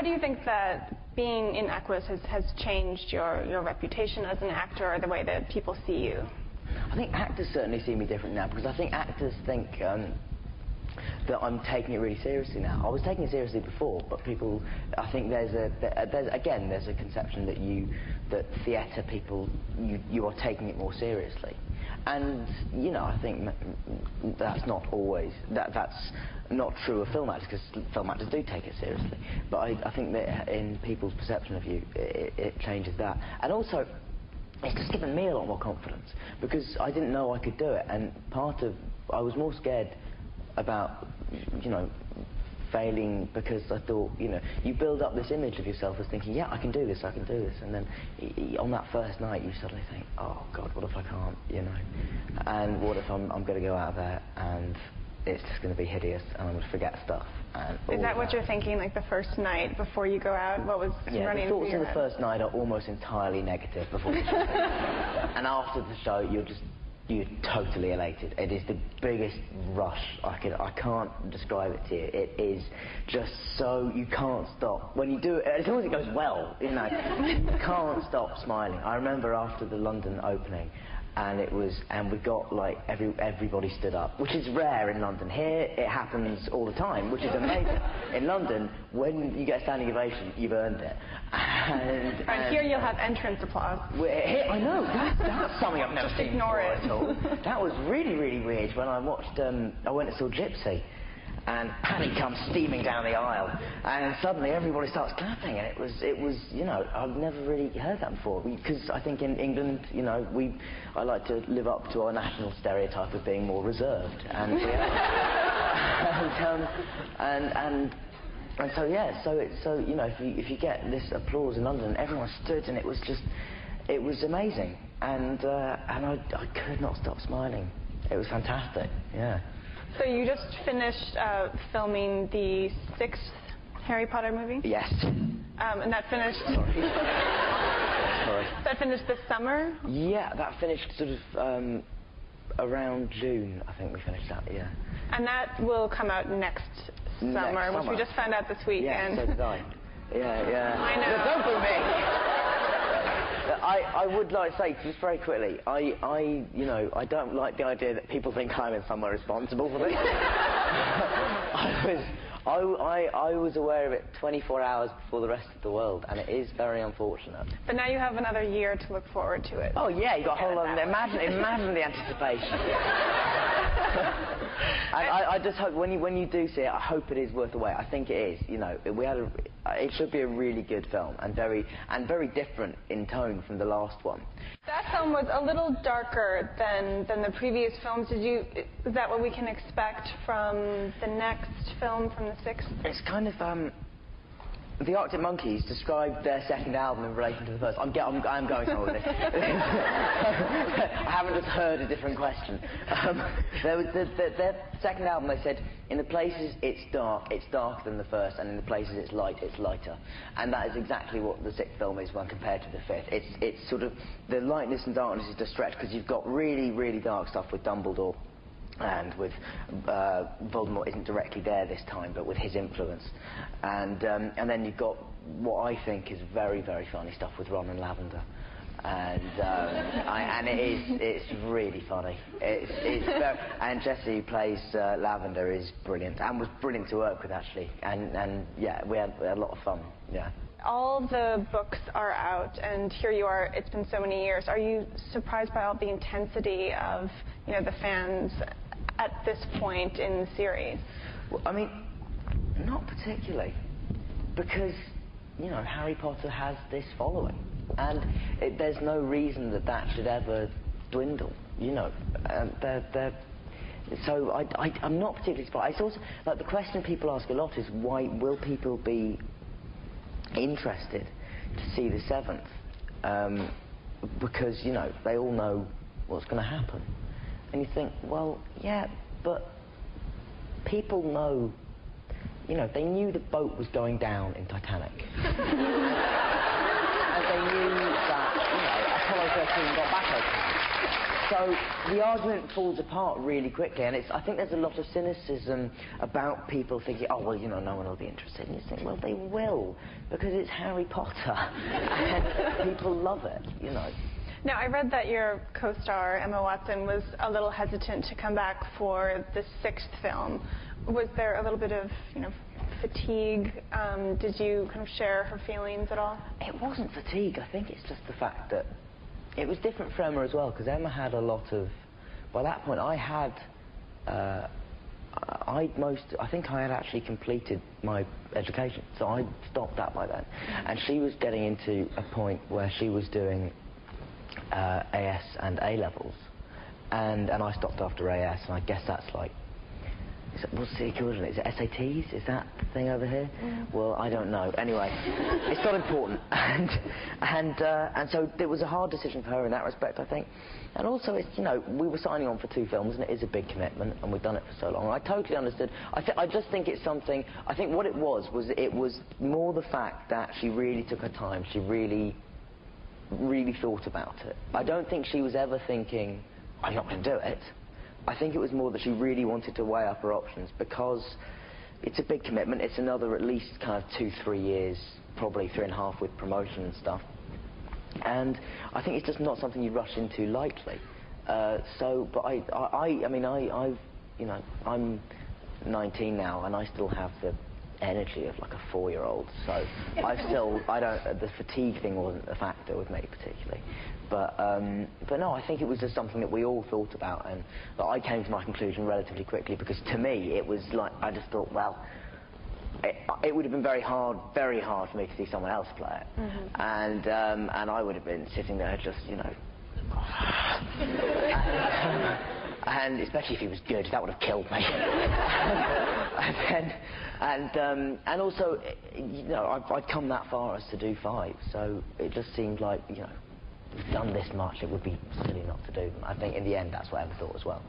How do you think that being in Equus has changed your reputation as an actor, or the way that people see you? I think actors certainly see me different now, because I think actors think that I'm taking it really seriously now. I was taking it seriously before, but people, I think there's a conception that theatre people, you are taking it more seriously. And, you know, I think that's not always, that's not true of film actors, because film actors do take it seriously. But I think that in people's perception of you, it changes that. And also, it's just given me a lot more confidence, because I didn't know I could do it, and I was more scared about, you know, failing, because I thought, you know, you build up this image of yourself as thinking, yeah, I can do this, and then on that first night you suddenly think, oh God, what if I can't, you know, and what if I'm going to go out there and it's just going to be hideous and I'm going to forget stuff. And is that what you're thinking, like the first night before you go out? What was running through your head? The thoughts of the first night are almost entirely negative before the show. And after the show, you're totally elated. It is the biggest rush. I can't describe it to you. It is just so, you can't stop. When you do it, as long as it goes well, you know, you can't stop smiling. I remember after the London opening, and we got, like, everybody stood up, which is rare in London. Here it happens all the time, which is amazing. In London, when you get a standing ovation, you've earned it. And here you'll have entrance applause. Here, I know, that's something I've never Just seen ignore before it. at all. That was really, really weird when I watched, I went and saw Gypsy, and Paddy comes steaming down the aisle, and suddenly everybody starts clapping, and it was, you know, I've never really heard that before, because I think in England, you know, I like to live up to our national stereotype of being more reserved, and so yeah, so you know, if you get this applause in London, everyone stood, and it was amazing, and I could not stop smiling. It was fantastic, yeah. So you just finished filming the 6th Harry Potter movie? Yes. And that finished... Sorry. That finished this summer? Yeah, that finished sort of around June, I think we finished that, yeah. And that will come out next summer, which we just found out this weekend. Yeah, so did I. Yeah. I know. But don't boo me! I would like to say, just very quickly, you know, I don't like the idea that people think I'm in some way responsible for this. I was aware of it 24 hours before the rest of the world, and it is very unfortunate. But now you have another year to look forward to it. Oh yeah, you got a whole lot. Imagine the anticipation. And I just hope when you do see it, I hope it is worth the wait. I think it is. You know, it should be a really good film, and very different in tone from the last one. That film was a little darker than the previous films. Is that what we can expect from the next film, from the 6th? It's kind of the Arctic Monkeys described their second album in relation to the first. I'm going somewhere with this. I haven't just heard a different question. Their second album, they said, in the places it's darker than the first, and in the places it's light, it's lighter. And that is exactly what the 6th film is when compared to the 5th. It's sort of, the lightness and darkness is just stretched, because you've got really, really dark stuff with Dumbledore, and with Voldemort isn't directly there this time, but with his influence, and then you've got what I think is very, very funny stuff with Ron and Lavender, and it's really funny. And Jessie, who plays Lavender, is brilliant, and was brilliant to work with, actually, and yeah, we had a lot of fun. Yeah. All the books are out, and here you are. It's been so many years. Are you surprised by all the intensity of, you know, the fans at this point in the series? Well, I mean, not particularly, because, you know, Harry Potter has this following, and there's no reason that should ever dwindle. You know, so I'm not particularly surprised. It's also, like, the question people ask a lot is, why will people be interested to see the 7th? Because, you know, they all know what's going to happen. And you think, well, yeah, but people know, you know, they knew the boat was going down in Titanic. And they knew that, you know, Apollo 13 got back okay. so the argument falls apart really quickly, and I think there's a lot of cynicism about people thinking, oh, well, you know, no one will be interested. And you think, well, they will, because it's Harry Potter, and people love it, you know. Now, I read that your co-star, Emma Watson, was a little hesitant to come back for the 6th film. Was there a little bit of, you know, fatigue? Did you kind of share her feelings at all? It wasn't fatigue. I think it's just the fact that it was different for Emma as well, because Emma had a lot of... By that point, I had... I think I had actually completed my education, so I stopped that by then. And she was getting into a point where she was doing AS and A-levels, and I stopped after AS, and I guess that's like... What's the equivalent? Is it SATs? Is that the thing over here? Well, I don't know. Anyway, it's not important. And so it was a hard decision for her in that respect, I think. And also, it's, you know, we were signing on for 2 films, and it is a big commitment, and we've done it for so long. I totally understood. I just think it's something... I think what it was more the fact that she really took her time. She really thought about it. I don't think she was ever thinking, I'm not going to do it. I think it was more that she really wanted to weigh up her options, because it's a big commitment. It's another at least kind of 2-3 years, probably 3.5 with promotion and stuff. And I think it's just not something you rush into lightly. But I mean, you know, I'm 19 now, and I still have the energy of like a 4-year-old. So the fatigue thing wasn't a factor with me particularly. But no, I think it was just something that we all thought about, and that I came to my conclusion relatively quickly, because to me it was like, I just thought, well, it would have been very hard for me to see someone else play it. And I would have been sitting there just, you know, and especially if he was good, that would have killed me. And also, you know, I'd come that far as to do 5, so it just seemed like, you know, we've done this much, it would be silly not to do them. I think in the end that's what Emma thought as well.